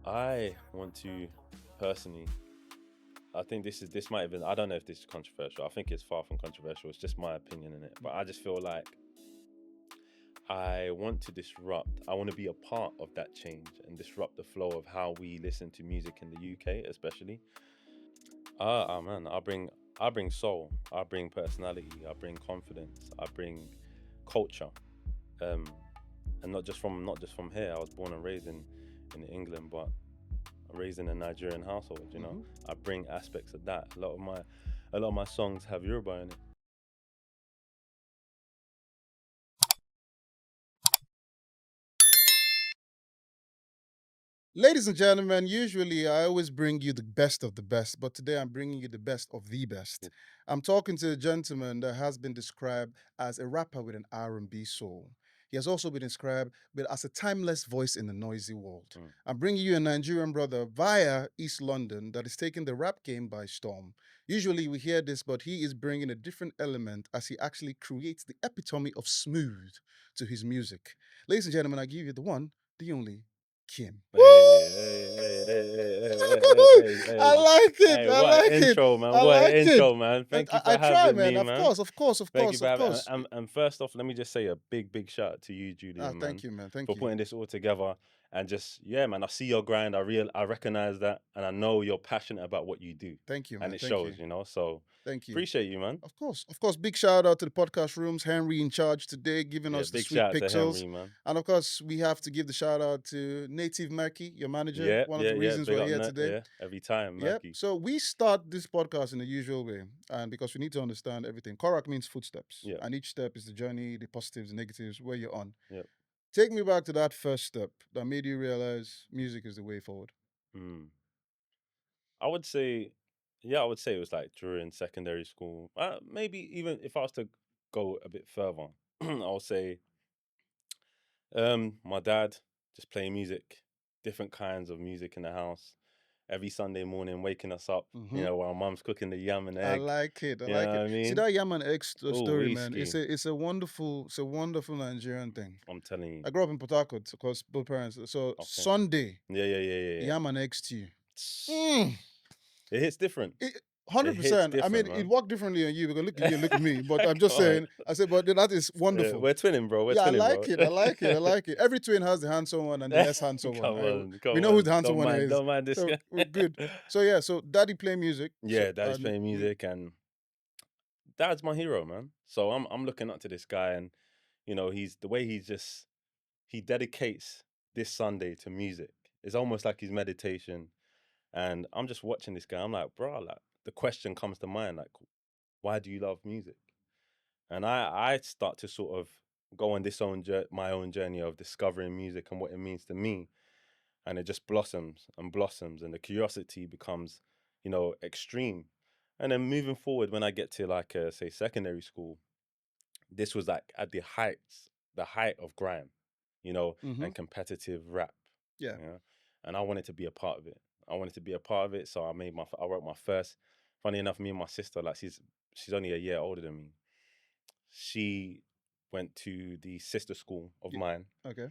I want to personally. I think this might have been. I don't know if this is controversial. I think it's far from controversial. It's just my opinion in it. But I just feel like I want to disrupt. I want to be a part of that change and disrupt the flow of how we listen to music in the UK, especially. Man, I bring soul. I bring personality. I bring confidence. I bring culture. Um, and not just from here. I was born and raised in England, but raised in a Nigerian household. Hmm. I bring aspects of that. A lot of my songs have Yoruba in it. Ladies and gentlemen, usually I always bring you the best of the best, but today I'm bringing you the best of the best. I'm talking to a gentleman that has been described as a rapper with an R&B soul. He has also been described as a timeless voice in the noisy world. Mm. I'm bringing you a Nigerian brother via East London that is taking the rap game by storm. Usually we hear this, but he is bringing a different element as he actually creates the epitome of smooth to his music. Ladies and gentlemen, I give you the one, the only Kiiymm. Hey, hey, hey, hey, hey, hey, hey, hey, I hey, like it. hey, I what an like it. intro, man. I What an liked it. intro, man. Thank you I for try, having man. me, Of man. course, of course, of Thank you course, for of having course. and first off, let me just say a big shout out to you, Julian, man, Thank you, man. Thank for you. putting this all together. And just, yeah, man, I see your grind. I recognize that, and I know you're passionate about what you do. Thank you, And man. it Thank you. shows. So Thank you. appreciate you, man. Of course, of course. Big shout out to the podcast rooms. Henry in charge today, giving Yeah, us the big sweet shout out to pixels. Henry, man. And of course, we have to give the shout out to Native Merky, your manager. Yeah, One of yeah, the yeah. reasons Big we're up, here today. yeah. Every time, Yep. Mackie. So we start this podcast in the usual way, and because we need to understand everything. Korak means footsteps, Yeah, and each step is the journey, the positives, the negatives, where you're on. yeah. Take me back to that first step that made you realize music is the way forward. Mm. I would say, yeah, I would say it was like during secondary school. Maybe even if I was to go a bit further, I'll say, my dad just playing music, different kinds of music in the house. Every Sunday morning, waking us up, Mm-hmm. while mum's cooking the yam and I egg. like it. I You know like what it. I See mean? that Yaman X Oh, story, man. whiskey. It's a wonderful Nigerian thing. I'm telling you. I grew up in Port Harcourt, of course, both parents. So Okay. Sunday, Yeah, yeah, yeah, yeah, yeah. Yaman X to you. Mm. It hits different. It, It hits 100%. I mean, different, it man. worked differently on you because look at you, look at me. But I'm just Come on. saying, I said, but that is wonderful. We're twinning, bro. We're Yeah, I twinning, like bro. it. I like it. I like it. Every twin has the handsome one and the less handsome one. Come on, We come know who the on. handsome Don't one mind, is. don't mind this So guy. we're good. So yeah, so daddy play music. So Yeah, daddy's playing music, and dad's my hero, man. So I'm looking up to this guy, and he's the way he dedicates this Sunday to music. It's almost like his meditation, and I'm just watching this guy. I'm like, bro, like the question comes to mind, like, why do you love music? And I start to sort of go on my own journey of discovering music and what it means to me, and it just blossoms and blossoms, and the curiosity becomes extreme. And then moving forward, when I get to like say secondary school, this was like at the height of grime, mm-hmm. and competitive rap. Yeah. Yeah. And I wanted to be a part of it. So I wrote my first. Funny enough, me and my sister, like she's only a year older than me. She went to the sister school of Yeah. mine. Okay.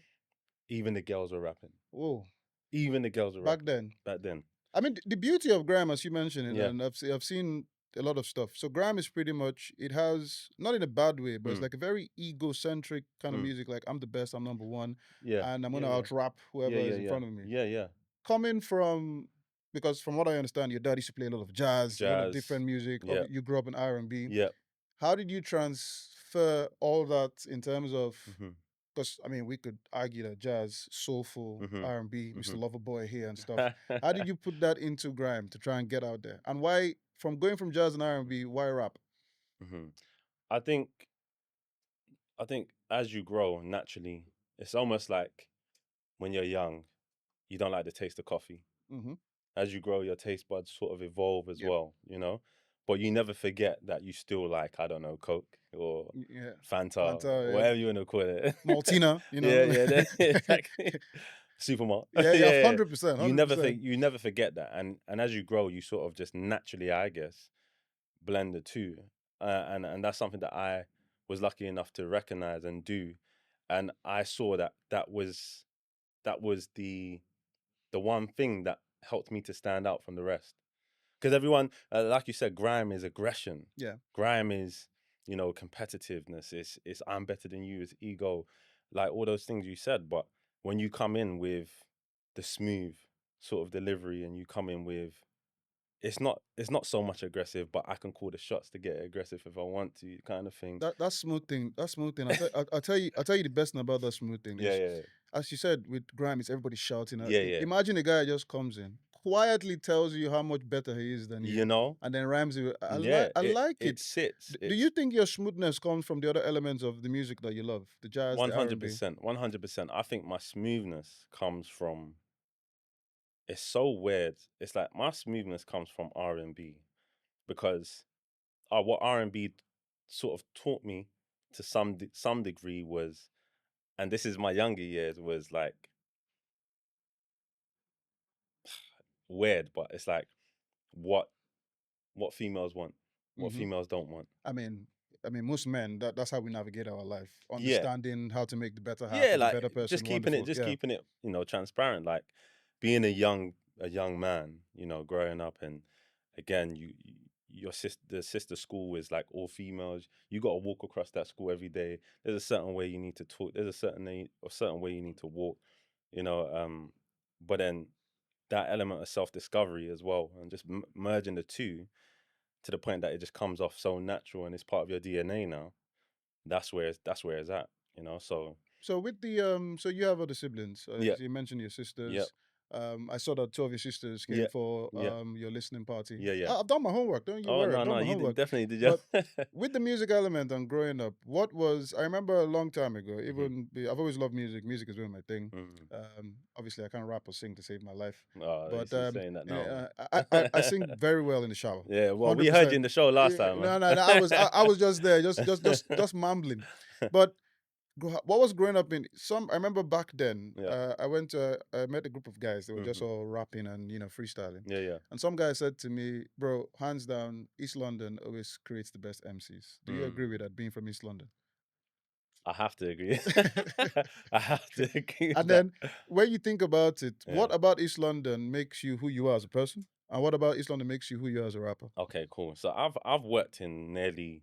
Even the girls were rapping. Whoa. Even the girls were Back rapping then. back then. I mean, the beauty of Grime, as you mentioned it, Yeah. and I've seen a lot of stuff. So Grime is pretty much, it has, not in a bad way, but it's Mm, like a very egocentric kind of mm. music. Like, I'm the best, I'm number one, Yeah. and I'm Yeah. gonna Yeah. out rap Yeah. whoever Yeah. is in Yeah. front of me. Yeah. Yeah. Coming from, because from what I understand, your dad used to play a lot of jazz, a lot of Jazz. different music. Yeah. You grew up in R&B. Yeah. How did you transfer all that in terms of? Mhm. Because I mean, we could argue that jazz, soulful, Mhm. R&B, Mr. Mhm. Loverboy here and stuff. How did you put that into grime to try and get out there? And why, from going from jazz and R&B, why rap? Mhm. I think as you grow naturally, it's almost like when you're young, you don't like the taste of coffee. Mm-hmm. As you grow, your taste buds sort of evolve as Yep. well. But you never forget that you still like, I don't know, Coke or Yeah. Fanta, Fanta, whatever you want to call it. Maltina, Yeah, you yeah, know. exactly. Supermart. Yeah, Yeah, yeah, yeah. 100%, You never 100%. think you never forget that, and as you grow, you sort of just naturally, I guess, blend the two, and that's something that I was lucky enough to recognize and do, and I saw that was the the one thing that helped me to stand out from the rest. Because everyone, like you said, grime is aggression. Yeah. Grime is, you know, competitiveness. It's I'm better than you. It's ego, like all those things you said. But when you come in with the smooth sort of delivery, and you come in with, it's not so much aggressive, but I can call the shots to get aggressive if I want to, kind of thing. That smooth thing. I'll tell you the best thing about that smooth thing Yeah, is, yeah, as you said, with grime, it's everybody shouting. yeah, yeah. Imagine a guy just comes in, quietly tells you how much better he is than you, You know, and then rhymes it. yeah, I like it it. sits. Do you think your smoothness comes from the other elements of the music that you love, the jazz, the R&B? 100%, 100%. I think my smoothness comes from. It's so weird. It's like my smoothness comes from R&B, because what R&B sort of taught me to some degree was, and this is my younger years, was like weird, but it's like what females want, what Mhm. females don't want. I mean, most men, that's how we navigate our life, Yeah, understanding how to make the better half yeah, or the like better person just keeping wonderful. it, Yeah. you know, transparent. Like being a young man, you know, growing up, and again, your sister school is like all females. You got to walk across that school every day. There's a certain way you need to talk. There's a certain way you need to walk. You know, but then that element of self discovery as well, and just merging the two to the point that it just comes off so natural and it's part of your DNA now. That's where it's at. You know, so So with the so you have other siblings. yeah, You mentioned your yeah, sisters. I saw that two of your sisters came yeah, for yeah, your listening party. yeah. I've done my homework. Don't you Oh worry. no, I've done no, my you homework. definitely did, But yeah. with the music element and growing up, what was I remember a long time ago. Mhm, I've always loved music. Music has been my thing. mhm. Obviously, I can't rap or sing to save my life, Oh, but you're saying that now, I man. sing very well in the shower. Yeah, well, we Hundred heard you in percent. the show last time, man. No, no, no. I was just there, just mumbling. But what was growing up in I remember back then. Yeah. I met a group of guys. They were just Mhm. all rapping and freestyling. Yeah, yeah. And some guy said to me, "Bro, hands down, East London always creates the best MCs." Do you agree Mm. with that? Being from East London. I have to agree. I have to agree with And that. then when you think about it, Yeah. what about East London makes you who you are as a person? And what about East London makes you who you are as a rapper? Okay, cool. So I've worked in nearly,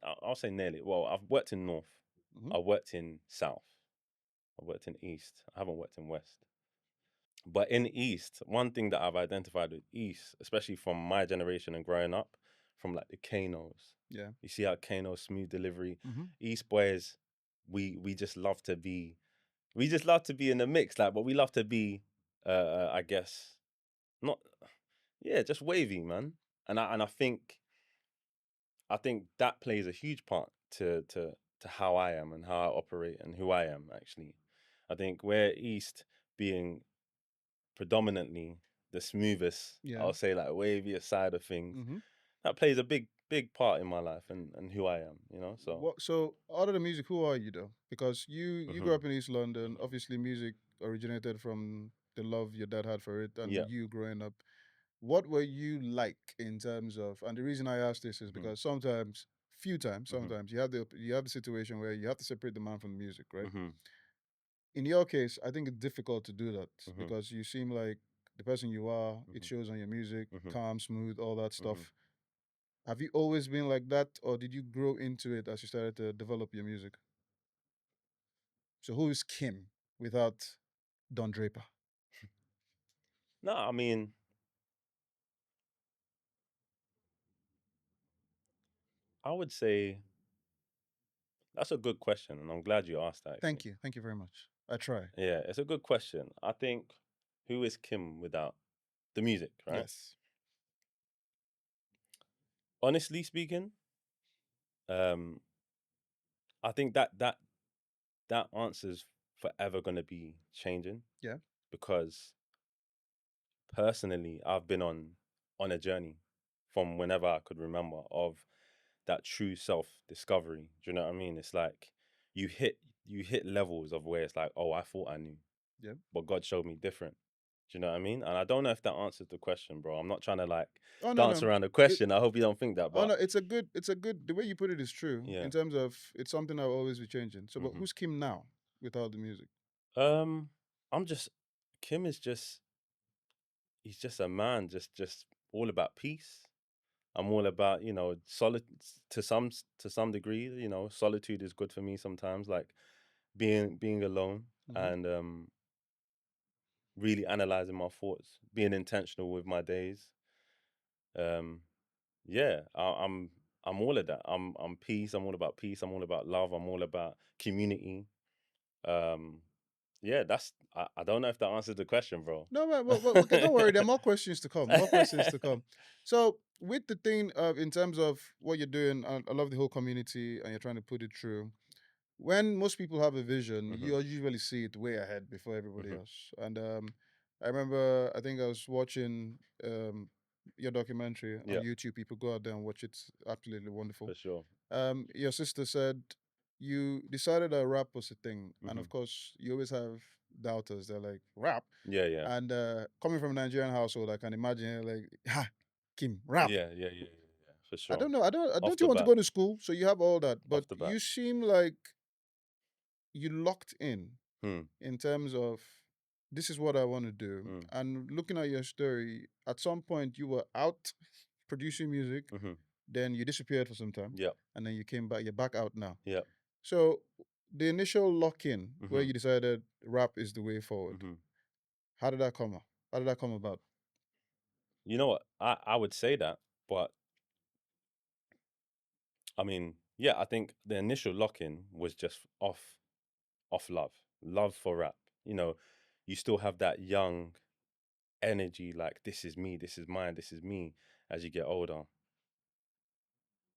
I'll say nearly. Well, I've worked in North. Hmm. I worked in South. I worked in East. I haven't worked in West. But in East, one thing that I've identified with East, especially from my generation and growing up, from like the Kanos. Yeah. You see how Kano smooth delivery. Hmm. East boys, we just love to be, we just love to be in the mix, like, but we love to be, I guess, not, yeah, just wavy, man. And I think that plays a huge part to how I am and how I operate and who I am actually. I think where East being predominantly the smoothest, Yeah. I'll say like waviest side of things, Hmm. that plays a big part in my life and who I am, you know. So What? So, out of the music, who are you though? Because you grew mhm, up in East London. Obviously, music originated from the love your dad had for it, and yeah. you growing up. What were you like in terms of? And the reason I ask this is Mhm, because few times, mhm, sometimes you have the situation where you have to separate the man from the music, right? mhm, In your case, I think it's difficult to do that mhm, because you seem like the person you are. It mhm, shows on your music, mhm, calm, smooth, all that mhm. stuff. Have you always been like that, or did you grow into it as you started to develop your music? So who is Kiiymm without Don Draper? No, I mean, I would say that's a good question, and I'm glad you asked that actually. Thank you very much. I try. Yeah, it's a good question. I think, who is Kim without the music, right? Yes. Honestly speaking, um, I think that answer's forever gonna be changing, Yeah. because personally I've been on a journey from whenever I could remember of that true self discovery. Do you know what I mean? It's like you hit you hit levels of where it's like, oh, I thought I knew, Yeah. but God showed me different. Do you know what I mean? And I don't know if that answers the question, bro. I'm not trying to like Oh no dance no. around the It, question. I hope you don't think that, oh but no. It's a good. The way you put it is true yeah. in terms of it's something I'll always be changing. So, but Hmm. who's Kim now without the music? Um, Kiiymm is just he's just a man, just all about peace. I'm all about, solid to some degree. Solitude is good for me sometimes, like being alone Mm-hmm. and really analyzing my thoughts, being intentional with my days. Um, yeah, I'm all of that. I'm peace. I'm all about peace. I'm all about love. I'm all about community. Um, yeah, I don't know if that answers the question, bro. No, man, well, okay, don't worry. There are more questions to come. More questions to come. So, with the thing in terms of what you're doing, I love the whole community, and you're trying to put it through. When most people have a vision, Mhm, you usually see it way ahead before everybody mhm. else. And I remember, I think I was watching your documentary on Yeah, YouTube. People go out there and watch it. It's absolutely wonderful. for sure. Your sister said you decided that rap was a thing, and Mhm. of course, you always have doubters. They're like, rap. Yeah, yeah, And coming from a Nigerian household, I can imagine like, ha, Kiiymm, rap. yeah, for I sure. don't know. I Off don't you the want to bat, go to school, so you have all that, but off the bat. you seem like you locked Hmm, in terms of this is what I want to do. hmm, And looking at your story, at some point you were out producing music, mhm. then you disappeared for some time, Yep, and then you came back. You're back out now. yep. So the initial lock-in where Mhm, you decided rap is the way forward. mhm. How did that come up? How did that come about? You know what? I would say that, but I mean, yeah, I think the initial lock-in was just off love for rap. You know, you still have that young energy, like this is me, this is mine, this is me. As you get older,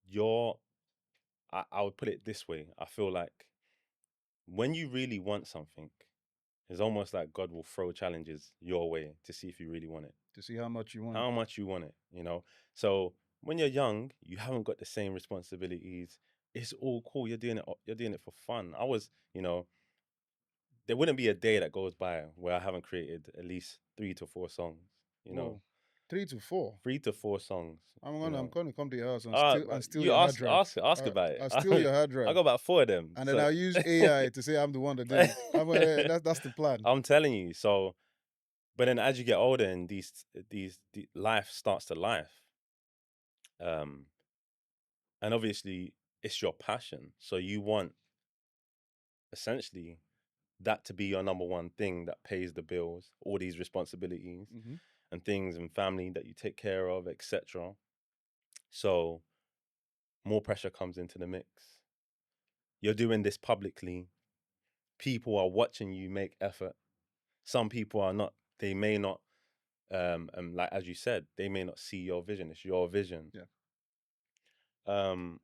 you're. I would put it this way. I feel like when you really want something, it's almost like God will throw challenges your way to see if you really want it, To see how much you want it. how much you want it. So when you're young, you haven't got the same responsibilities. It's all cool. You're doing it for fun. There wouldn't be a day that goes by where I haven't created at least 3 to 4 songs. You know, Whoa, 3 to 4. 3 to 4 songs. I'm You gonna I'm know, gonna come to your house and steal you your hard ask drive. ask ask about it. I'll steal I your hard got drive, about 4 of them. and then So I'll use AI to say I'm the one that did it. That's the plan. I'm telling you. So, but then as you get older and the life starts to life, um, and obviously it's your passion. So you want essentially that to be your number one thing that pays the bills, all these responsibilities Hmm. and things and family that you take care of, etc. So more pressure comes into the mix. You're doing this publicly. People are watching you make effort. Some people are not. They may not. And like as you said, they may not see your vision. It's your vision. Yeah. Um,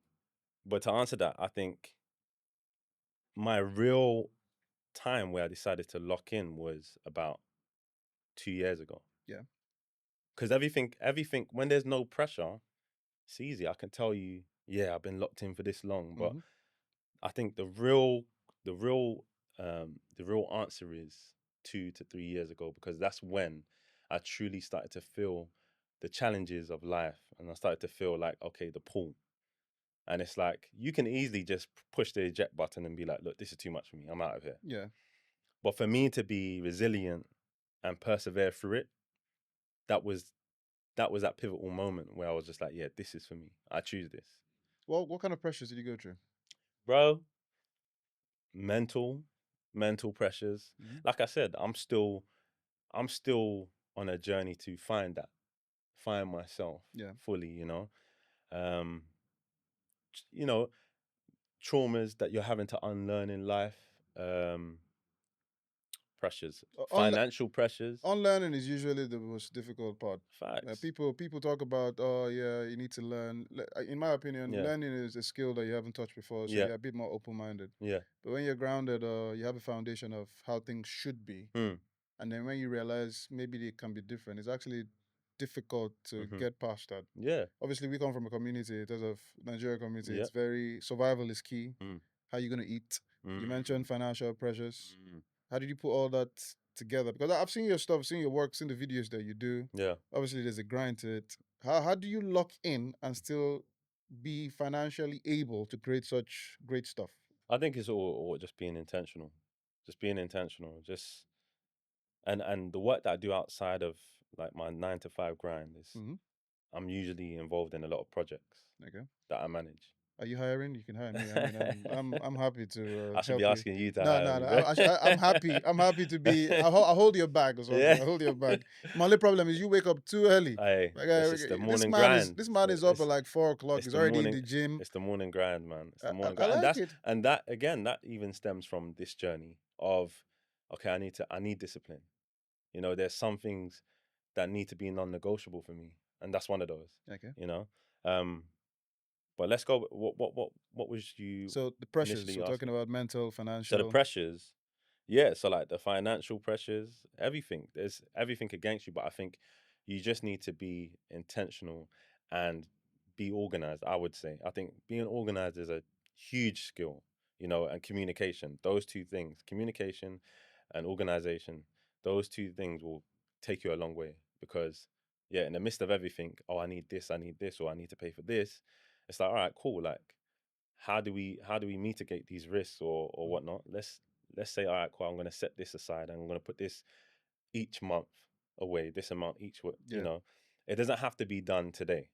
but to answer that, I think my real time where I decided to lock in was about 2 years ago. Yeah. Because everything, when there's no pressure, it's easy. I can tell you, yeah, I've been locked in for this long. But Hmm. I think the real answer is 2 to 3 years ago, because that's when I truly started to feel the challenges of life, and I started to feel like, okay, the pull. And it's like you can easily just push the eject button and be like, look, this is too much for me. I'm out of here. Yeah. But for me to be resilient and persevere through it, that was that pivotal moment where I was just like, yeah, this is for me. I choose this. Well, what kind of pressures did you go through? Bro, mental mental pressures. Hmm. Like I said, I'm still on a journey to find myself Yeah. fully. Um, you know, traumas that you're having to unlearn in life, pressures, On financial pressures, Unlearning is usually the most difficult part. facts. People talk about, oh yeah, you need to learn. In my opinion, Yeah, learning is a skill that you haven't touched before, so yeah, you're a bit more open minded. yeah. But when you're grounded, you have a foundation of how things should be, Mm, and then when you realize maybe they can be different, it's actually difficult to mm-hmm. get past that. Yeah, Obviously, we come from a community, in terms of Nigeria community, yeah. it's very survival is key. Mm, How you gonna eat? You mm, mentioned financial pressures. mm, How did you put all that together? Because I've seen your stuff, seen your work, seen the videos that you do. yeah. Obviously, there's a grind to it. How do you lock in and still be financially able to create such great stuff? I think it's all just being intentional. Just being intentional. Just And the work that I do outside of like my 9 to 5 grind is Mm-hmm. I'm usually involved in a lot of projects Okay. that I manage. Are you hiring? You can hire me. I mean, I'm happy to I should be help you. asking you to No, hire no, me, no. bro. I'm happy. I'm happy to be. I'll hold your bag or something. Yeah. I'll hold your bag. My only problem is you wake up too early. Hey, Like, it's just the this morning man is grind. this man is up at like 4 o'clock. It's He's the already in morning. the gym. It's the morning grind, man. It's the morning I grind, and like it. that again, that even stems from this journey of, okay, I need discipline. You know, there's some things that need to be non-negotiable for me, and that's one of those. Okay. You know, um, but let's go. What was you So the pressures. initially We're talking asking? about mental, So the financial. pressures, yeah. So like the financial pressures, everything. There's everything against you, but I think you just need to be intentional and be organized. I would say. I think being organized is a huge skill. You know, and communication. Those two things, communication and organization. Those two things will take you a long way because yeah, in the midst of everything, oh, I need this, or I need to pay for this. It's like, all right, cool. Like, how do we mitigate these risks or whatnot? Let's say, all right, cool, I'm gonna set this aside and I'm gonna put this each month away, this amount each you Yeah. know. It doesn't have to be done today,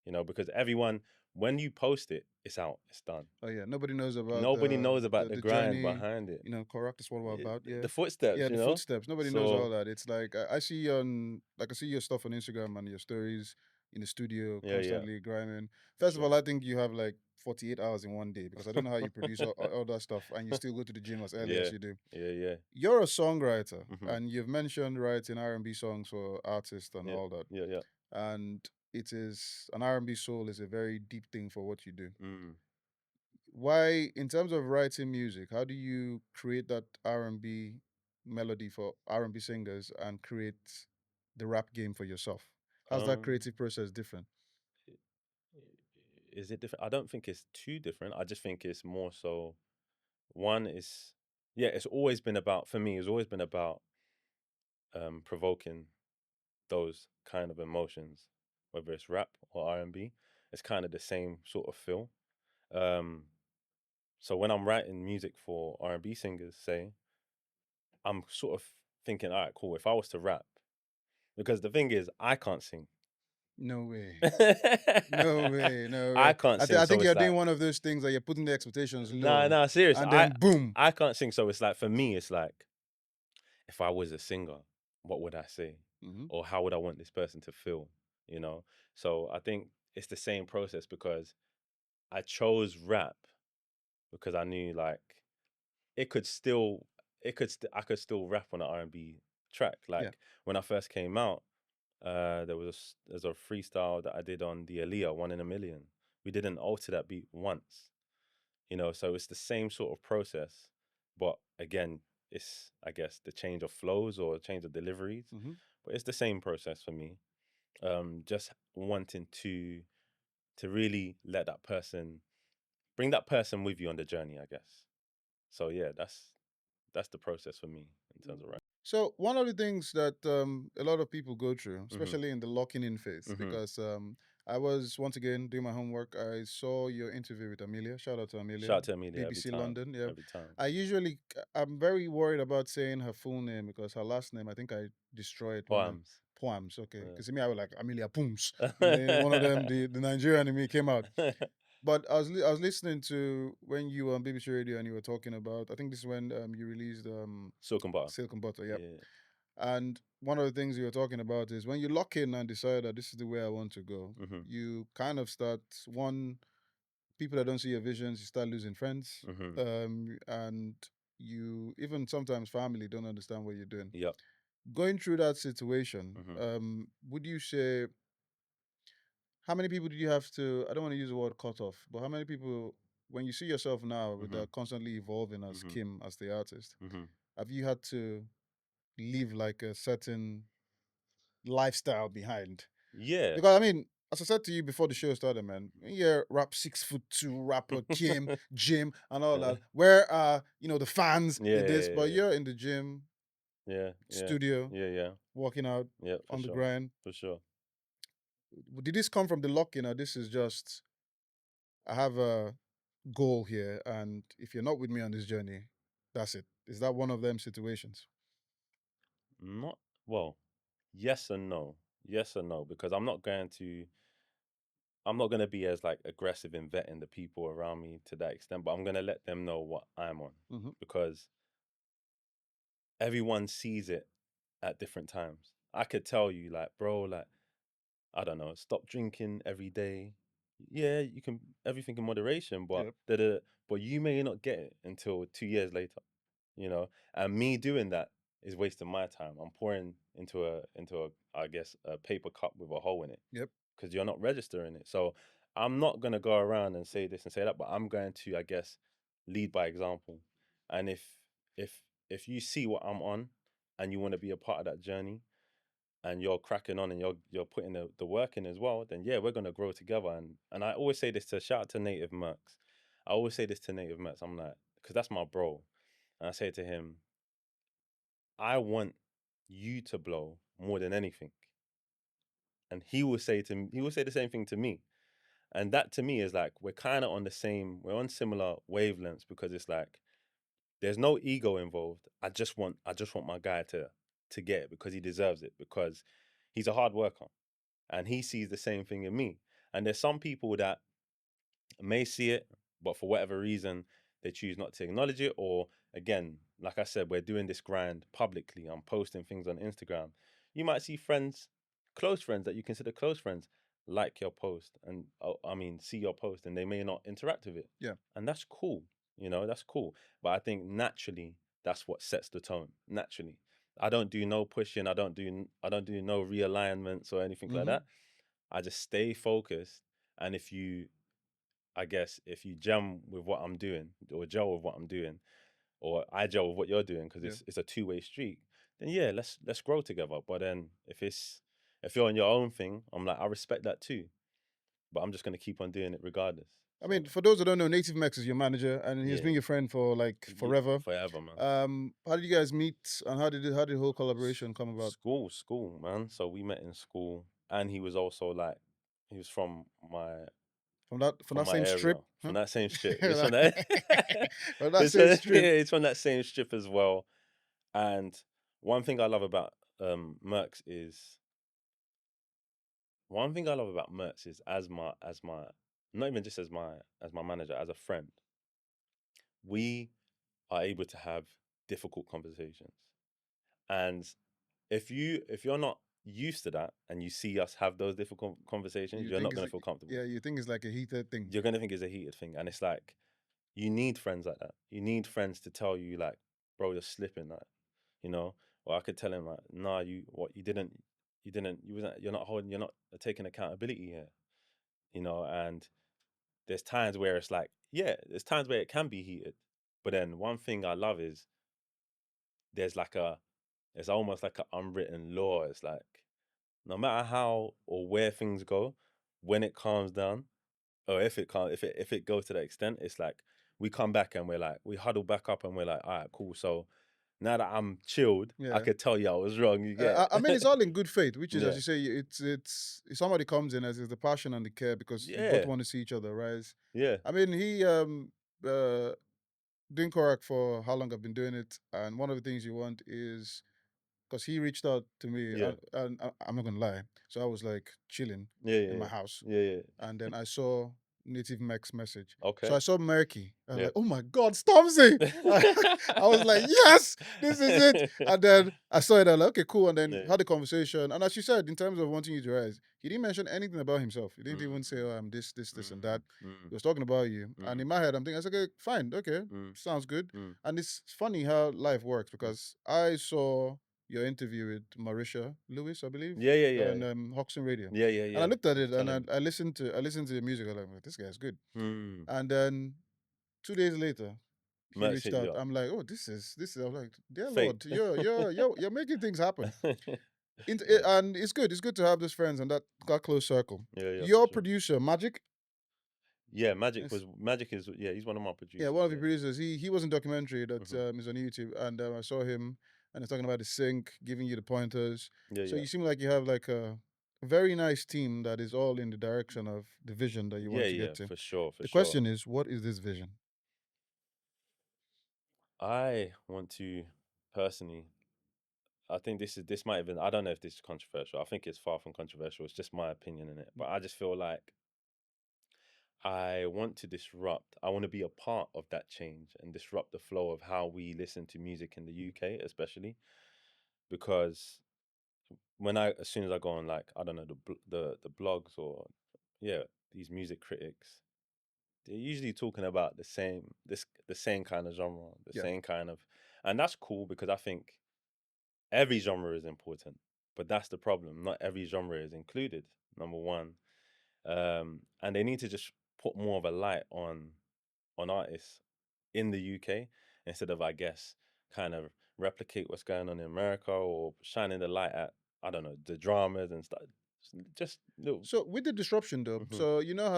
you know, because everyone when you post it, it's out, it's done. Oh yeah. Nobody knows about Nobody knows about the the grind journey. behind it. You know, Korak is what we're about. Yeah. The footsteps, Yeah, you the know. footsteps. Nobody knows all So that. It's like I see on like I see your stuff on Instagram and your stories in the studio yeah, constantly grinding. for First of sure. all, I think you have like 48 hours in one day because I don't know how you produce all that stuff and you still go to the gym as early Yeah, as you do. yeah. You're a songwriter Hmm. and you've mentioned writing R&B songs for artists and Yeah, all that. yeah. And it is an R&B soul is a very deep thing for what you do. Mm. Why, in terms of writing music, how do you create that R&B melody for R&B singers and create the rap game for yourself? How's that Um, creative process different? is it different? I don't think it's too different. I just think it's more so. One is, yeah, it's always been about, for me, it's always been about provoking those kind of emotions, whether it's rap or R&B. It's kind of the same sort of feel. Um, so when I'm writing music for R&B singers, say, I'm sort of thinking, all right, cool. If I was to rap, because the thing is, I can't sing. No way. No way. No I way. can't sing, I so think it's you're doing like, one of those things that you're putting the expectations nah, low nah, serious. and then boom. I can't sing, so it's like for me, it's like if I was a singer, what would I say? Hmm. Or how would I want this person to feel? You know? So I think it's the same process because I chose rap because I knew like it could still I could still rap on an R&B track. Yeah. Like when I first came out, there's a freestyle that I did on the Aaliyah 1 in a Million. We didn't alter that beat once. You know, so it's the same sort of process, but again, it's I guess the change of flows or change of deliveries, Hmm. but it's the same process for me. Just wanting to really let that person bring that person with you on the journey, I guess. So yeah, that's the process for me in terms of rap. So one of the things that a lot of people go through, Mhm. especially in the locking in phase, Mhm. because I was once again doing my homework. I saw your interview with Amelia. Shout out to Amelia, Shout out to Amelia every BBC time, London. Yeah, every time. I'm very worried about saying her full name because her last name I think I destroyed when I Poems. Poems. Okay, Yeah. because to me I was like Amelia Pooms, and then one of them the Nigerian in me came out. But I was listening to when you were on BBC Radio and you were talking about I think this is when you released Silk and butter. Silk and Butter. Yep. Yeah. And one of the things you were talking about is when you lock in and decide that this is the way I want to go, Mhm. you kind of start one people that don't see your visions, you start losing friends, Mhm. and you even sometimes family don't understand what you're doing. Yep. Going through that situation, Mhm. would you say how many people did you have to? I don't want to use the word cut off, but how many people when you see yourself now with Mhm. that constantly evolving as Mhm. Kiiymm as the artist, Mhm. have you had to leave like a certain lifestyle behind? Yeah. Because I mean, as I said to you before the show started, man, yeah, rap 6'2" rapper Kiiymm, gym, and all Yeah. that. Where are the fans Yeah. in this? Yeah. But you're in the gym, Yeah. Yeah. studio, Yeah. Yeah. working out Yeah. For on the sure. grind. For sure. Did this come from the lock-in, or this is just I have a goal here, and if you're not with me on this journey, that's it. Is that one of them situations? Not well. Yes and no. Yes and no, because I'm not gonna be as like aggressive in vetting the people around me to that extent, but I'm gonna let them know what I'm on Mm-hmm. because everyone sees it at different times. I could tell you, like, bro, like, I don't know, stop drinking every day. Yeah, you can everything in moderation, but Yep. but you may not get it until 2 years later, you know. And me doing that is wasting my time. I'm pouring into a I guess a paper cup with a hole in it Yep. because you're not registering it. So I'm not gonna go around and say this and say that, but I'm going to, I guess, lead by example. And if if you see what I'm on and you want to be a part of that journey and you're cracking on and you're putting the work in as well, then yeah, we're gonna grow together. And I always say this to shout out to Native Merks. I always say this to Native Merks. I'm like, because that's my bro. And I say to him, I want you to blow more than anything. And he will say the same thing to me. And that to me is like we're kind of on we're on similar wavelengths because it's like there's no ego involved. I just want my guy to get it because he deserves it because he's a hard worker and he sees the same thing in me. And there's some people that may see it, but for whatever reason, they choose not to acknowledge it. Or again, like I said, we're doing this grind publicly. I'm posting things on Instagram. You might see friends, close friends that you consider close friends, like your post and I mean, see your post and they may not interact with it. Yeah. And that's cool. That's cool. But I think naturally, that's what sets the tone. Naturally. I don't do no pushing. I don't do no realignments or anything like Mm-hmm. that. I just stay focused. And I guess if you jam with what I'm doing or gel with what I'm doing, or I gel with what you're doing, because Yeah. it's a two-way street, then yeah, let's grow together. But then if you're on your own thing, I'm like, I respect that too. But I'm just gonna keep on doing it regardless. I So mean, for those that don't know, Native Mex is your manager, and he's yeah, been your friend for like yeah, forever. forever, man. How did you guys meet, and how did the whole collaboration come about? School, man. So we met in school, and he was also like, he was From from that my same area, strip, huh? from that same strip. He's from that. From that same strip. Yeah, he's from that same strip as well. And one thing I love about Merks is one thing I love about Merks is as my not even just as my manager, as a friend, we are able to have difficult conversations. And if you're not used to that and you see us have those difficult conversations, You you're think not it's gonna feel comfortable. yeah, you think it's like a heated thing. You're gonna think it's a heated thing. And it's like you need friends like that. You need friends to tell you like, bro, you're slipping, like, you know. Or I could tell him like, nah, you're not holding, you're not taking accountability here, you know. And there's times where it's like, yeah, there's times where it can be heated, but then one thing I love is there's like a, it's almost like an unwritten law. It's like no matter how or where things go, when it calms down, or if it can't, if it goes to that extent, it's like we come back and we're like we huddle back up and we're like, all right, cool. So now that I'm chilled, I Yeah. could tell you I was wrong. You get I mean, it's all in good faith, which is, as yeah, you say, it's if somebody comes in as is the passion and the care because you both yeah, want to see each other rise. yeah, I mean, he uh doing Korak for how long I've been doing it, and one of the things you want is because he reached out to me, yeah, and I'm not gonna lie, so I was like chilling yeah, in my yeah, house, yeah, yeah. and then I saw Native Mex message. So Okay, I saw Murky. I was yeah. like, oh my God, Stormzy! I was like, yes, this is it. And then I saw it. I was like, okay, cool. And then Yeah. had a conversation. And as you said, in terms of wanting you to rise, he didn't mention anything about himself. He didn't even say, Mm, oh, I'm this, and that. mm, mm, He was talking about you. And mm, in my head, I'm thinking, I said, okay, fine, okay, mm, sounds good. mm, And it's funny how life works mm. because I saw your interview with Marisha Lewis, I believe, Yeah, yeah, yeah, on Hoxton Radio. yeah, yeah, And I yeah. looked at You were it and telling me. I listened to the music. I was like, this guy's good. Mm. And then 2 days later, he Merch reached hit you out. up. I'm like, oh, this is. I'm like, dear Fate. Lord, you're making things happen. Yeah, And it's good. It's good to have those friends and that close circle. yeah, yeah, for Your sure. producer, Magic, Yeah, is Magic is yeah, he's one of my yeah, producers. one of the Yeah. producers. He was in documentary that Hmm. is on YouTube, and I saw him and he's talking about the sync, giving you the pointers. Yeah, So yeah, you seem like you have like a very nice team that is all in the direction of the vision that you yeah, want to yeah, get to. for sure, for The sure. question is, what is this vision? I want to personally. I think this might even, I don't know if this is controversial. I think it's far from controversial. It's just my opinion in it. But I just feel like I want to disrupt. I want to be a part of that change and disrupt the flow of how we listen to music in the UK, especially because as soon as I go on, like, I don't know, the blogs or yeah, these music critics, they're usually talking about the same kind of genre, the Yeah. same kind of, and that's cool because I think every genre is important, but that's the problem. Not every genre is included. Number one, and they need to just put more of a light on artists in the UK instead of, I guess, kind of replicate what's going on in America or shining the light at, I don't know, the dramas and stuff. Just little. So with the disruption though, Hmm. so you know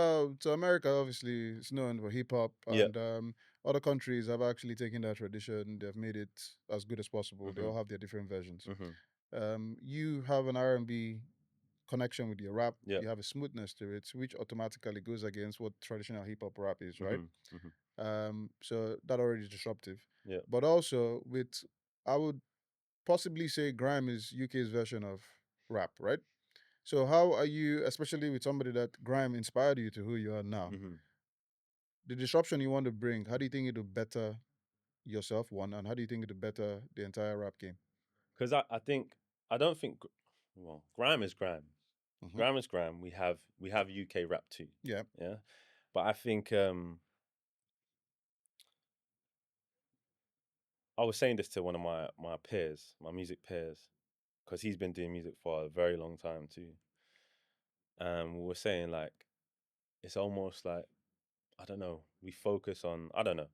how America obviously is known for hip hop, Yeah. and other countries have actually taken that tradition. They've made it as good as possible. They Hmm. all have their different versions. Hmm. You have an R&B connection with your rap. Yeah. You have a smoothness to it, which automatically goes against what traditional hip hop rap is, right? Hmm. Hmm. So that already is disruptive. Yeah. But also with, I would possibly say grime is UK's version of rap, right? So how are you, especially with somebody that grime inspired you to who you are now? Hmm. The disruption you want to bring, how do you think it'll better yourself, one, and how do you think it'll better the entire rap game? Because I think, I don't think, well, grime is grime. Hmm. Grime is grime. We have UK rap too. Yeah. Yeah. But I think I was saying this to one of my peers, my music peers, because he's been doing music for a very long time too. And we were saying, like, it's almost like, I don't know, we focus on, I don't know,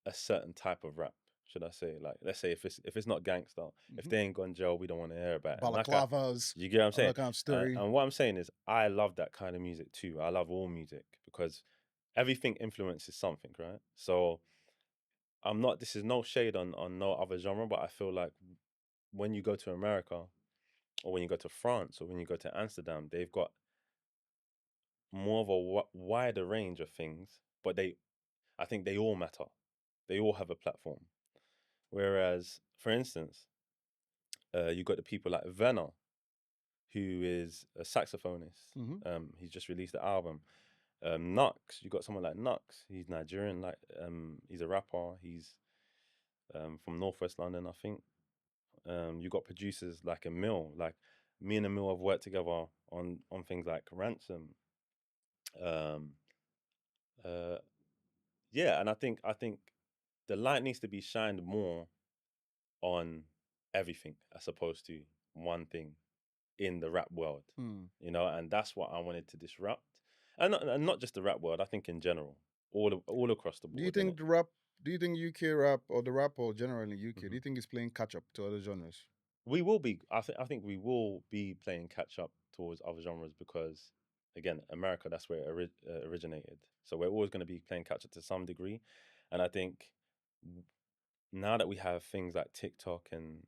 a certain type of rap, should I say? Like, let's say if it's not gangster, if Hmm. they ain't gone jail, we don't want to hear about it. And like Balaclavas, you get what I'm all saying? that kind of story. And what I'm saying is, I love that kind of music too. I love all music because everything influences something, right? So I'm not. This is no shade on no other genre, but I feel like when you go to America or when you go to France or when you go to Amsterdam, they've got more of a wider range of things, but I think they all matter. They all have a platform. Whereas, for instance, you got the people like Venner, who is a saxophonist. Hmm. He's just released the album. Nux, you got someone like Nux. He's Nigerian. Like, he's a rapper. He's from Northwest London, I think. You got producers like Emil. Like, me and Emil have worked together on things like Ransom. Um, uh, yeah, and I think the light needs to be shined more on everything as opposed to one thing in the rap world, Hmm. and that's what I wanted to disrupt, and not just the rap world. I think in general, all across the Do you board, innit? think the rap? Do you think UK rap or the rap or generally UK? Do Hmm. you think it's playing catch up to other genres? We will be. I think we will be playing catch up towards other genres because, again, America, that's where it originated. So we're always going to be playing catch up to some degree, and I think now that we have things like TikTok and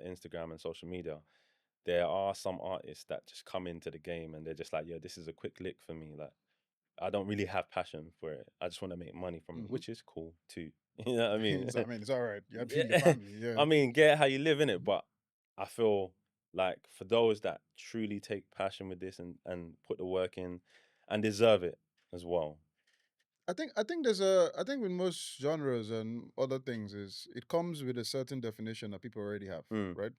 Instagram and social media, there are some artists that just come into the game and they're just like, yo, this is a quick lick for me. Like, I don't really have passion for it. I just want to make money from it, Hmm. which is cool too. You know what I mean? I mean, it's all right. You have to feed your Yeah. family. Yeah. I mean, get how you live in it, but I feel like for those that truly take passion with this and put the work in and deserve it as well. I think there's a I think with most genres and other things is it comes with a certain definition that people already have, Mm, right?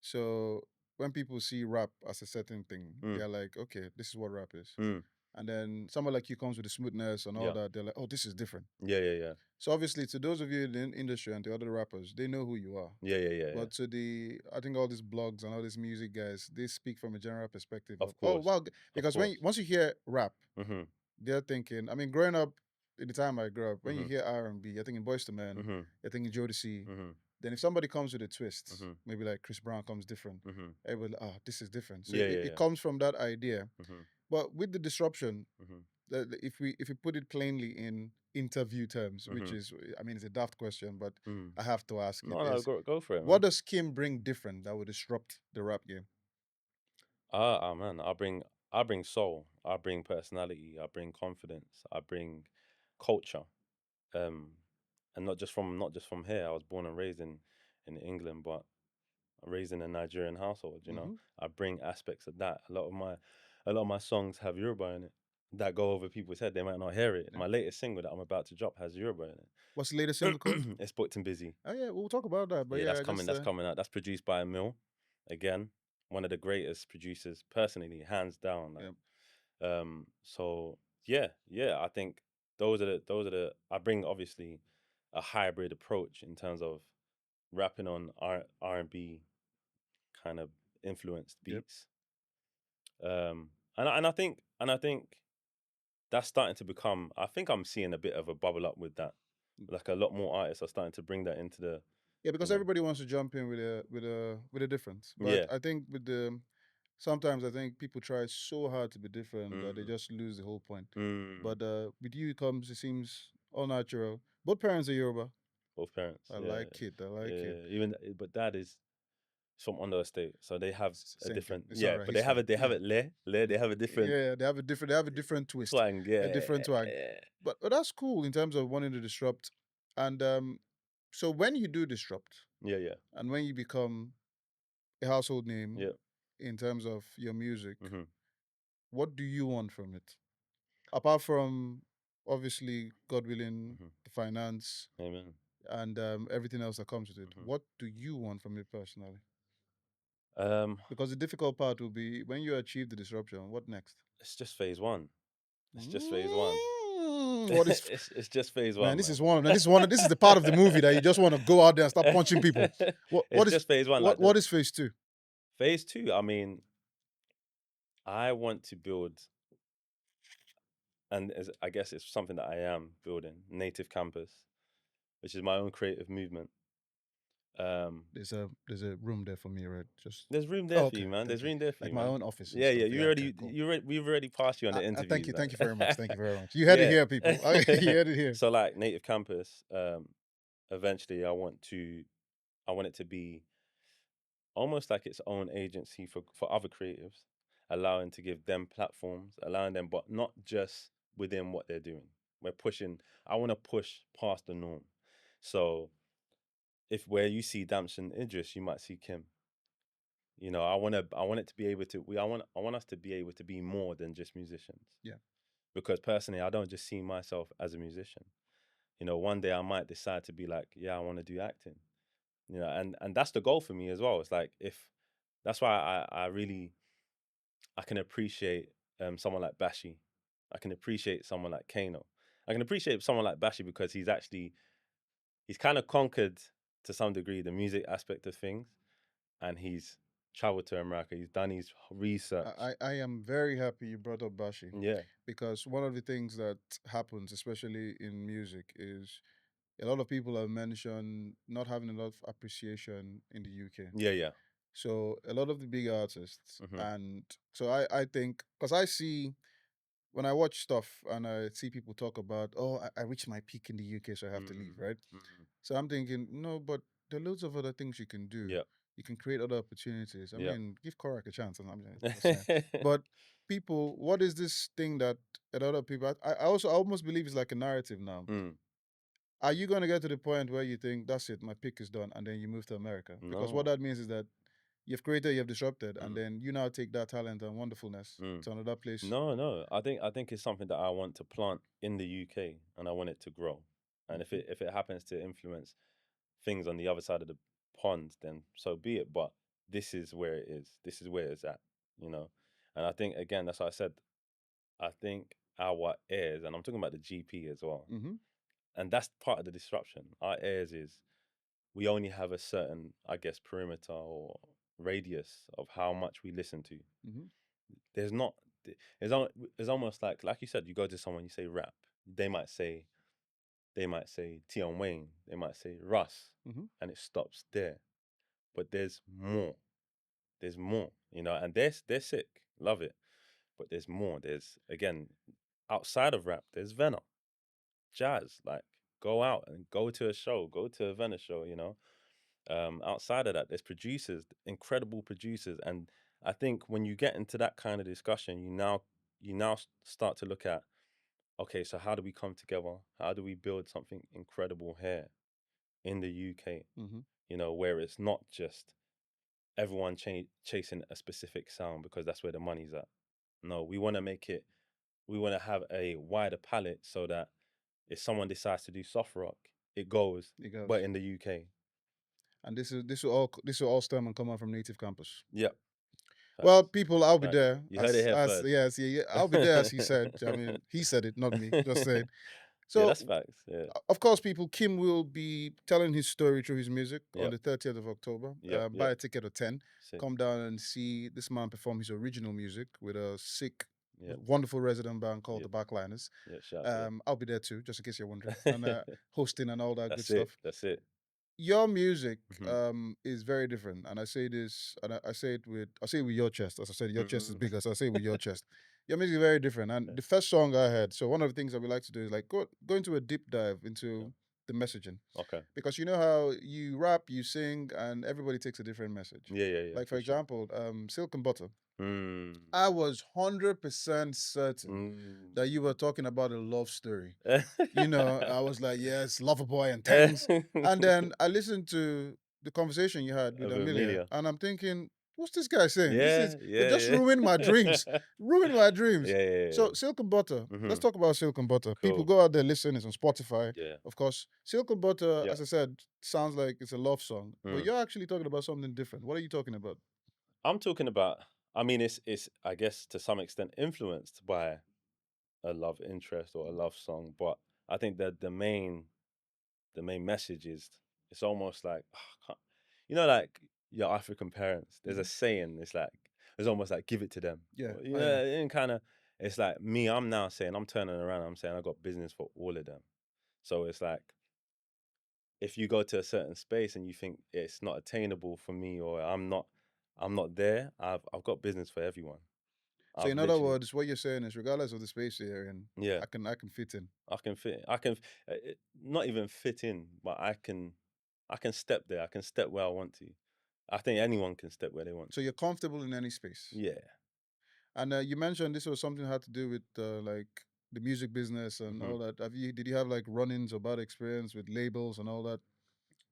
So when people see rap as a certain thing, mm, they're like, okay, this is what rap is. mm. And then someone like you comes with the smoothness and all Yeah. that, they're like, oh, this is different. Yeah, yeah, yeah. So obviously to those of you in the industry and the other rappers, they know who you are. Yeah, yeah, yeah, yeah. But to I think all these blogs and all these music guys, they speak from a general perspective of, Of oh course. wow, Of because course. once you hear rap, Mm-hmm. they're thinking. I mean, growing up, in the time I grew up, when you Mm-hmm. hear R&B, you're thinking Boyz II Men, Mm-hmm. you're thinking Jodeci. Mm-hmm. Then if somebody comes with a twist, Mm-hmm. maybe like Chris Brown comes different, Mm-hmm. everybody, this is different. So Yeah, it, yeah, it yeah. comes from that idea. Mm-hmm. But with the disruption, Mm-hmm. if we put it plainly in interview terms, which Mm-hmm. is, I mean, it's a daft question, but Mm. I have to ask it: No, no, is go for it, what man. does Kiiymm bring different that would disrupt the rap game? Man, I bring soul, I bring personality, I bring confidence, I bring culture. Um, and not just from here. I was born and raised in England, but raised in a Nigerian household. You know, Mm-hmm. I bring aspects of that. A lot of my songs have Yoruba in it that go over people's head. They might not hear it. Yeah. My latest single that I'm about to drop has Yoruba in What's the latest single called? it. It's booked and busy. Oh yeah, we'll talk about that. But Yeah, yeah, just that's coming out. That's produced by Mill, again, one of the greatest producers personally, hands down. yeah, Like, so yeah, I think those are the. I bring obviously a hybrid approach in terms of rapping on R&B kind of influenced yep. beats. And I think that's starting to become. I think I'm seeing a bit of a bubble up with that. Like a lot more artists are starting to bring that into the, Yeah, you because know, everybody wants to jump in with a difference. But yeah. I think with the sometimes I think people try so hard to be different that they Mm, just lose the whole point. mm. But with you, it seems all natural. Both parents are Yoruba. Both parents, I yeah, like it. I like it. yeah. Even but dad is from under estate, so they have a Same thing. different, It's all yeah. right. But He's fine. they have Yeah. it le. They have a different Yeah, they have a different twist, twang, a yeah, different twang. But that's cool in terms of wanting to disrupt. And so when you do disrupt yeah, and when you become a household name yeah. in terms of your music, Mm-hmm. what do you want from it? Apart from obviously, God willing, Mm-hmm. the finance Amen. and everything else that comes with it. Mm-hmm. What do you want from it personally? Um, Because the difficult part will be when you achieve the disruption. What next? it's just phase one. It's just phase one. What is It's just phase man? one, This is man. one. This is the part of the movie that you just want to go out there and start punching people. What It's what is just phase one. Like what the is phase two? phase two. I mean, I want to build, and I guess it's something that I am building, Native Campus, which is my own creative movement. There's a room there for me, right? Just There's room there oh, for okay. you, man. Thank There's you. room there for Like you, my man. own office and Yeah, yeah. stuff. Yeah. Okay. Cool. We've already passed you on the Thank interviews, you. like. Thank you very much. Thank you very much. You heard it Yeah. here, people. You heard it here. So like Native Campus, eventually I want it to be almost like its own agency for other creatives, allowing to give them platforms, allowing them, but not just within what they're doing. We're pushing. I want to push past the norm. So if where you see Damson Idris, you might see Kiiymm. You know, I want it to be able to. I want us to be able to be more than just musicians. Yeah. Because personally, I don't just see myself as a musician. You know, one day I might decide to be like, yeah, I want to do acting. You know, and that's the goal for me as well. It's like if that's why I really I can appreciate someone like Bashi. I can appreciate someone like Kano. I can appreciate someone like Bashi because he's kind of conquered to some degree the music aspect of things, and he's traveled to America. He's done his research. I am very happy you brought up Bashi Yeah, because one of the things that happens, especially in music, is a lot of people have mentioned not having a lot of appreciation in the UK. yeah. So a lot of the big artists, Hmm. and so I think because I see when I watch stuff and I see people talk about, oh, I reached my peak in the UK, so I have to leave, right? Mm. So I'm thinking, no, but there are loads of other things you can do. Yeah, You can create other opportunities. I yeah. mean, give Korak a chance. And I'm just saying. But people, what is this thing that a lot of people? I also I almost believe it's like a narrative now. Mm. Are you going to get to the point where you think that's it, my pick is done, and then you move to America? Because what No. that means is that you've created, you've disrupted, and Mm. then you now take that talent and wonderfulness Mm. to another place. No. I think it's something that I want to plant in the UK, and I want it to grow. And Mhm. if it happens to influence things on the other side of the pond, then so be it. But this is where it is. This is where it's at. You know. And I think again, that's why I said I think our heirs, and I'm talking about the GP as well. Mm-hmm. And that's part of the disruption. Our heirs is we only have a certain, I guess, perimeter or radius of how much we listen to. Mm-hmm. There's not. It's almost like you said. You go to someone, you say rap. They might say Tion Wayne. They might say Russ, Mm-hmm. and it stops there. But there's more. There's more. You know, and they're sick. Love it. But there's more. There's again outside of rap. There's Venner, jazz. Like go out and go to a show. Go to a Venner show. You know. Outside of that, there's producers, incredible producers, and I think when you get into that kind of discussion, you now start to look at, okay, so how do we come together? How do we build something incredible here in the UK? Mm-hmm. You know, where it's not just everyone chasing a specific sound because that's where the money's at. No, we want to make it. We want to have a wider palette so that if someone decides to do soft rock, it goes. It goes. But in the UK, And this will all stem and come out from Native Campus. yep. Well, Facts. people, I'll be Facts. there. You heard it here first. Yes, yeah, I'll be there as he said. I mean, he said it, not me. Just saying. So, Yeah, that's facts. Yeah. of course, people, Kiiymm will be telling his story through his music on Yep. the 30th of October. Yep, Buy yep. a ticket of 10. Sick. Come down and see this man perform his original music with a sick, Yep. wonderful resident band called Yep. the Backliners. Yeah, shout out. I'll be there too, just in case you're wondering. And hosting and all that That's good it. stuff. That's it. Your music Mhm. is very different, and I say this, and I say it with your chest. As I said, your chest is Mhm. bigger, so I say it with your chest. Your music is very different, and the first song I heard. So one of the things that we like to do is like go into a deep dive into the messaging, Okay. because you know how you rap, you sing, and everybody takes a different message. Yeah. Like for for sure. example, Silk and Butter. Mm. I was 100% certain Mm. that you were talking about a love story. You know, I was like, yes, lover boy and things. And then I listened to the conversation you had with Of Amelia, Amelia. and I'm thinking, what's this guy saying? Yeah, They just ruined my dreams. Ruined my dreams. Yeah. So Silk and Butter. Let's Mhm. talk about Silk and Butter. People Cool. go out there, listen. It's on Spotify. Yeah. Of course. Silk and Butter, Yeah. as I said, sounds like it's a love song. But Mm. you're actually talking about something different. What are you talking about? I'm talking about. I mean, it's I guess to some extent influenced by a love interest or a love song, but I think that the main message is it's almost like like your African parents. There's a saying. It's like it's almost like give it to them. Yeah, Or, I know. and kind of it's like me. I'm now saying I'm turning around. I'm saying I got business for all of them. So it's like if you go to a certain space and you think it's not attainable for me or I'm not there, I've got business for everyone. So I've in other literally words, what you're saying is, regardless of the space you're in, yeah. I can fit in. I can not even fit in, but I can step there. I can step where I want to. I think anyone can step where they want So to. you're comfortable in any space. Yeah. And you mentioned this was something that had to do with like the music business and all that. Did you have like run-ins or bad experience with labels and all that?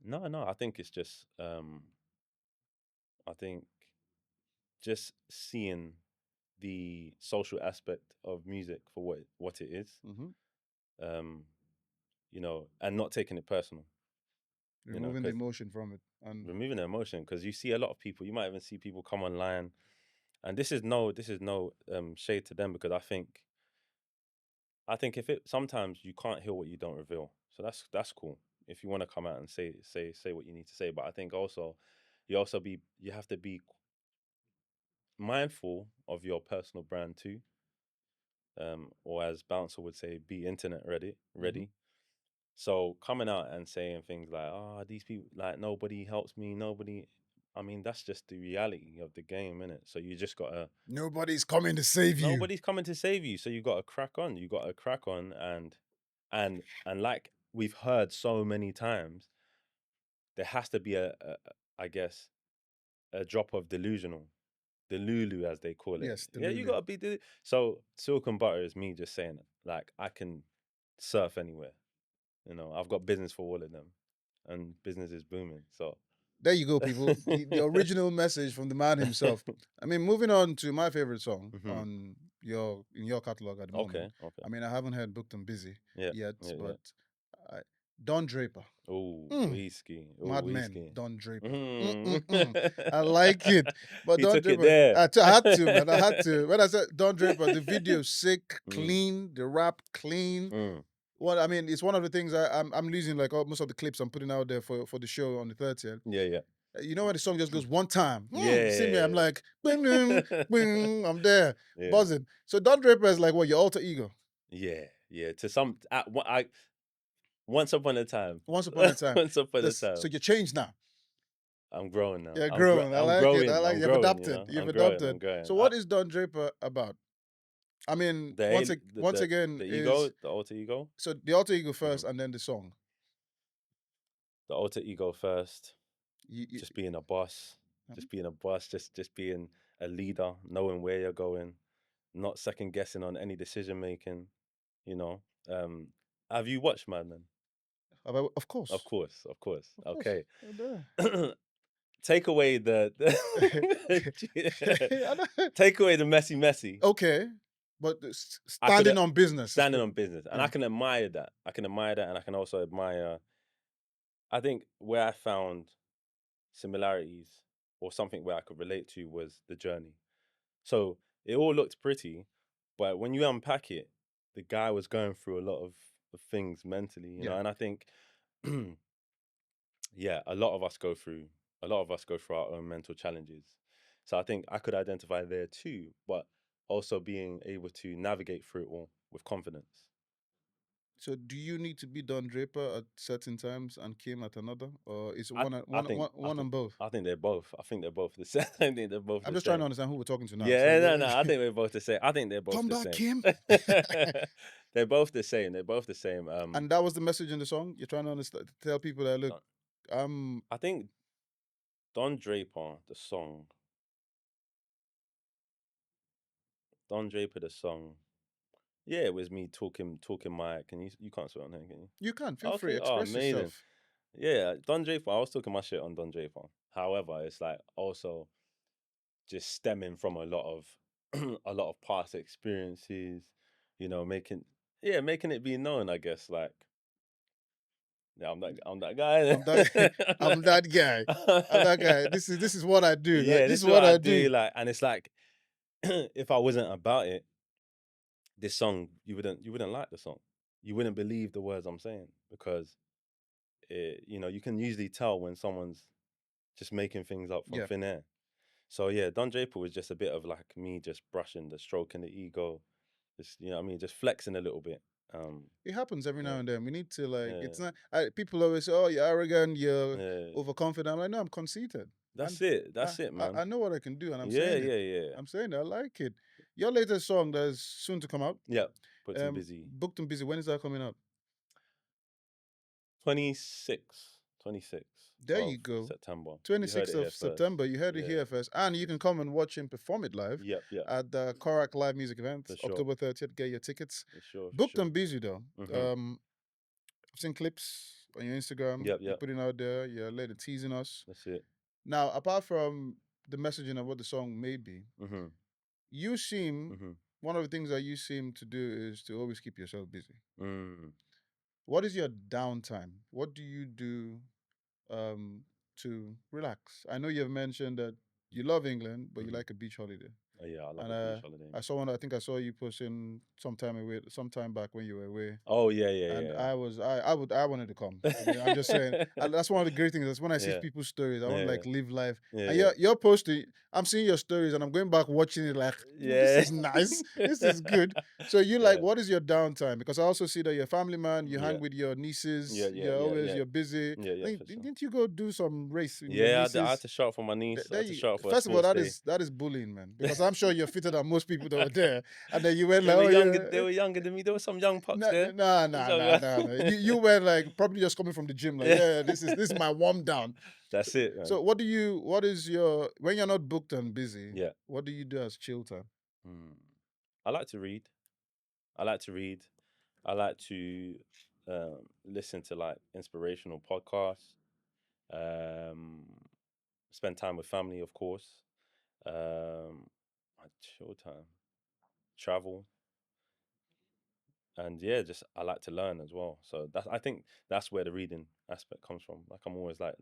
No, I think it's just I think just seeing the social aspect of music for what it is. Um, and not taking it personal. Removing the 'Cause emotion from it. And removing the emotion, because you see a lot of people. You might even see people come online, and this is no shade to them, because I think if it sometimes you can't hear what you don't reveal, so that's cool. If you want to come out and say what you need to say, but I think also you have to be mindful of your personal brand too. Or as Bouncer would say, be internet ready. So coming out and saying things like, "Oh, these people, like nobody helps me, nobody." I mean, that's just the reality of the game, innit? So you just gotta. nobody's coming to save you. Nobody's coming to save you, so you gotta crack on. You gotta crack on, and like we've heard so many times, there has to be I guess, a drop of delusional, delulu as they call it. Yes, Yeah, you delulu. gotta be. So Silk and Butter is me just saying, like, I can surf anywhere. I've got business for all of them, and business is booming. So There you go, people. The original message from the man himself. I mean, moving on to my favorite song on in your catalog at the moment. okay. I mean, I haven't heard Booked and Busy yet, Yeah. but Don Draper. Oh, Mm. whiskey. Mad Oh, Men, whiskey. Don Draper. Mm. I like it. But He Don took it Draper, there. I had to, man. I had to. When I said Don Draper, the video sick, Mm. clean, the rap clean. Mm. Well, I mean, it's one of the things I'm losing like most of the clips I'm putting out there for the show on the 30th. Yeah. You know when the song just goes one time? Yeah. See me, I'm like, bing, bing, bing, I'm there, Yeah. buzzing. So Don Draper is like what, your alter ego? Yeah. To some, once upon a time. Once upon a time. Once upon a time. So you changed now. I'm growing now. You're growing. I I'm like growing. it. I like I'm you've growing, adapted. You've I'm adapted. growing. So what is Don Draper about? I mean, once again, the ego, the alter ego. So the alter ego first, and then the song. The alter ego first. You, just being a boss. Just being a boss. Just being a leader. Knowing where you're going. Not second guessing on any decision making. Have you watched Mad Men? of course. Of course. Okay. take away the I know. take away the messy. Okay, but I could standing on business is standing on business, and I yeah. can admire that. I can admire that, and I can also admire. I think where I found similarities or something where I could relate to was the journey. So it all looked pretty, but when you unpack it, the guy was going through a lot of things mentally, you know. Yeah. And I think, yeah, a lot of us go through our own mental challenges. So I think I could identify there too, but also being able to navigate through it all with confidence. So do you need to be Don Draper at certain times and Kiiymm at another, or is I one I think I one think on both? I think they're both. I think they're both the same. I think they're both I'm the just trying to same. understand who we're talking to now. So Yeah, no, no. I think we're both the same. I think they're both come the back, same. Kiiymm. They're both the same. They're both the same. And that was the message in the song. You're trying to understand, tell people that look, I think Don Draper, the song. Don Draper, the song. Yeah, it was me talking my. Can you can't swear on here, can you? you can feel free Okay. Oh, express amazing. yourself. Yeah, Don Draper. I was talking my shit on Don Draper. However, it's like also just stemming from a lot of a lot of past experiences. You know, making it be known. I guess like. Yeah, I'm that guy. I'm that I'm I'm that guy. I'm that guy. This is what I do. Like yeah, this this is is what what I I do. do. Like, and it's like, if I wasn't about it, this song you wouldn't like the song. You wouldn't believe the words I'm saying because you can usually tell when someone's just making things up from Yeah. thin air. So yeah, Don Draper was just a bit of like me just brushing the stroking the ego, just you know what I mean, just flexing a little bit. It happens every now Yeah, and then. We need to like. yeah, It's not. People always say, "Oh, you're arrogant. You're yeah. overconfident." I'm like, no, I'm conceited, and That's it, man. I know what I can do, and I'm Yeah, saying it. yeah, yeah. I'm saying it. I like it. Your latest song that is soon to come out, Yeah, but I'm busy. booked and busy. When is that coming out? 26, 26, There you 12th go. September. You heard 26th it here of first. September. You heard it Yeah. here first, and you can come and watch him perform it live Yep, yep. at the Korak live music event, For sure. October 30th. Get your tickets. For sure, for Booked sure. and busy though. Mm-hmm. I've seen clips on your Instagram. Yep, You're yep. putting out there. You're later teasing us. That's it. Now, apart from the messaging of what the song may be, Mm-hmm. you seem Mm-hmm. one of the things that you seem to do is to always keep yourself busy. Mm. What is your downtime? What do you do um, to relax? I know you've mentioned that you love England, but you Mm-hmm. like a beach holiday. Oh, yeah, I love And a beach holiday. I saw one. I think I saw you posting some time back when you were away. Oh, yeah, yeah, And yeah. I wanted to come. I mean, I'm just saying, and that's one of the great things. That's when I see Yeah, people's stories. I want to yeah, like live life. yeah, And yeah. you're posting. I'm seeing your stories, and I'm going back watching it. Like this Yeah. is nice. This is good. So you like, Yeah, what is your downtime? Because I also see that you're a family man. You hang yeah, with your yeah, nieces. yeah, yeah, yeah. You're busy. Yeah, yeah, for sure. Didn't you go do some race with your Yeah, I had nieces? to shout for my niece. I There had to you, shout for a first of all, sports day. that is bullying, man. Because I'm sure you're fitter than most people that were there. And then you went They like, were oh younger. yeah. They were younger than me. There were some young pucks No, there. no, There's no, some no, young- no, no. You were like probably just coming from the gym, like, Yeah. yeah, this is my warm down. That's it, man. So what is your when you're not booked and busy, Yeah. what do you do as chill time? I like to read. I like to read. I like to listen to like inspirational podcasts. Um, spend time with family, of course. My chill time, travel, and yeah, just I like to learn as well. So I think that's where the reading aspect comes from. Like I'm always like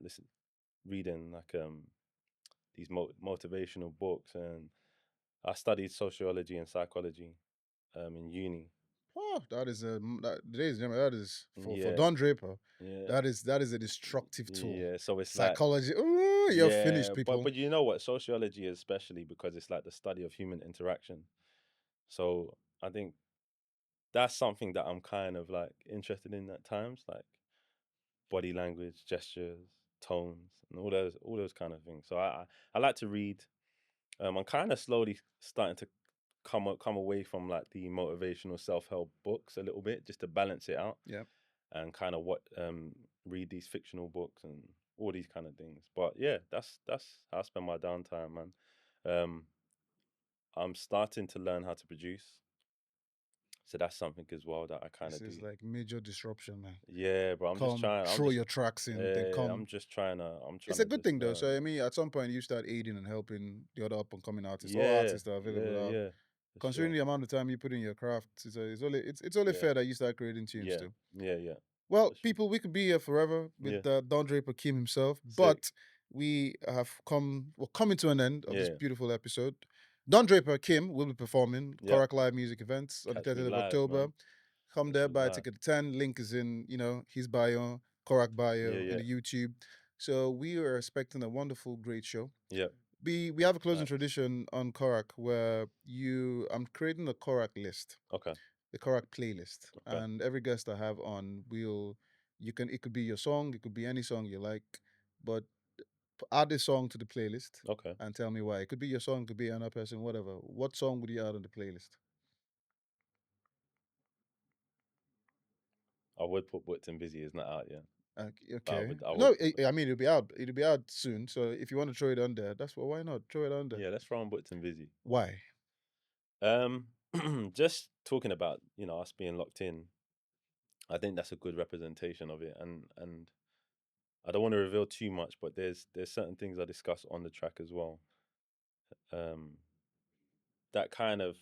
reading like these motivational books, and I studied sociology and psychology in uni. Oh, that is ladies and gentlemen, that is for Yeah, Don Draper. yeah, That is a destructive tool. yeah. So it's like Psychology. Ooh, you're finished, yeah, people. but you know what? Sociology is especially because it's like the study of human interaction. So I think that's something that I'm kind of like interested in at times, like body language, gestures, tones, and all those kind of things. So I like to read. I'm kind of slowly starting to come away from like the motivational self help books a little bit, just to balance it out. Yeah. And kind of what read these fictional books and all these kind of things. But yeah, that's how I spend my downtime, man. I'm starting to learn how to produce. So that's something as well that I kind This of do. is like major disruption, man. Yeah, bro. I'm just Come, trying. throw your tracks in, then I'm come. just trying to. I'm It's trying a to good just thing though. learn. So I mean, at some point you start aiding and helping the other up and coming artists. All Yeah, artists are available yeah, now. yeah. For Considering sure. the amount of time you put in your craft, it's only Yeah, fair that you start creating tunes yeah, too. yeah, yeah. Well, For sure. people, we could be here forever Yeah. with Don Draper Kiiymm himself, Sick. but we're coming to an end of this Yeah. beautiful episode. Don Draper Kiiymm will be performing Yep. Korak Live music events on the Catch me 30th of live, October. man. Come Catch there, me buy a live. ticket at 10. Link is in, his bio, Korak bio, Yeah, in yeah. the YouTube. So we are expecting a wonderful, great show. Yep. We have a closing Nice. tradition on Korak where I'm creating a Korak list, Okay. the Korak playlist, Okay. and every guest I have on it could be your song, it could be any song you like, but add a song to the playlist Okay. and tell me why. It could be your song, it could be another person, whatever. What song would you add on the playlist? I would put Booked and Busy. It's not out yet. Okay. I No, would. I mean it'll be out. It'll be out soon. So if you want to throw it on there, why not throw it on there? Yeah, let's throw on Booked and Busy. Why? Just talking about us being locked in. I think that's a good representation of it, and I don't want to reveal too much, but there's certain things I discuss on the track as well. That kind of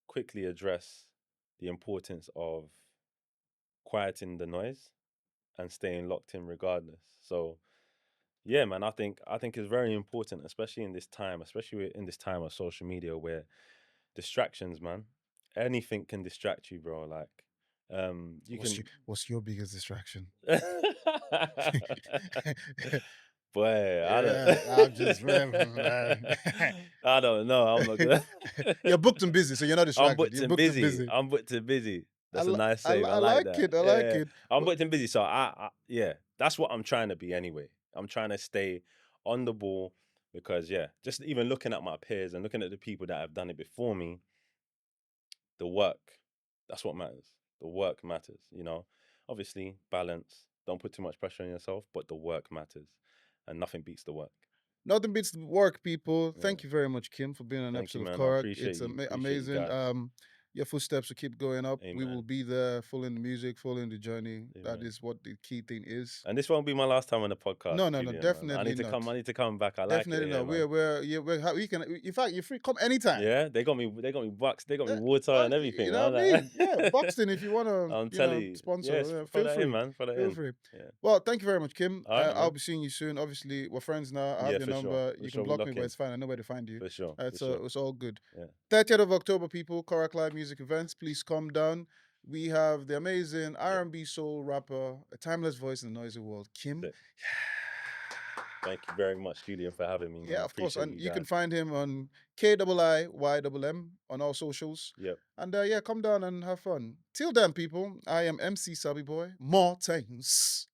quickly address the importance of quieting the noise and staying locked in regardless. So yeah, man, I think it's very important, especially in this time of social media where distractions, man, anything can distract you, bro. Like, What's your biggest distraction? Boy, I'm just man. I don't know. I'm not gonna. You're booked and busy, so you're not distracted. I'm booked You're and booked and busy. busy. I'm booked and busy. That's a li- nice I save. li- I I like like that. it. I like it. I'm But- booked and busy. So yeah, that's what I'm trying to be anyway. I'm trying to stay on the ball because just even looking at my peers and looking at the people that have done it before me, the work, that's what matters. The work matters, Obviously, balance. Don't put too much pressure on yourself, but the work matters. And nothing beats the work. Nothing beats the work, people. Yeah. Thank you very much, Kiiymm, for being on an Thank you, episode of man. I Korak. appreciate It's you. Appreciate you amazing. guys. Your footsteps will keep going up. We Amen. will be there, following the music, following the journey. That Amen. is what the key thing is. And this won't be my last time on the podcast. No, Julian, man. definitely I need to not. come. I need to come back. I Definitely like it not. here, man. We can. In fact, you're free. Come anytime. Yeah, they got me bucks. They got me water and everything. You know what I mean? Yeah, Buxton. If you want to, I'm telling you, sponsor, yes, feel throw that free, in, man. Throw that feel in. free. Yeah. Well, thank you very much, Kiiymm. All right, I'll man. be seeing you soon. Obviously, we're friends now. I have Yeah, your for sure. number. For You sure, can we'll block me, lock but in. it's fine. I know where to find you. For sure. It's all good. Yeah. 30th of October, people. Korak Live music events. Please come down. We have the amazing RnB Soul rapper, a timeless voice in the noisy world, Kiiymm. Sick. Thank you very much, Julian, for having me, man. Yeah, of course. Appreciate And you can guys. find him on KIIYMM on all socials. Yep. And come down and have fun. Till then, people, I am MC Sabi Boy. More things.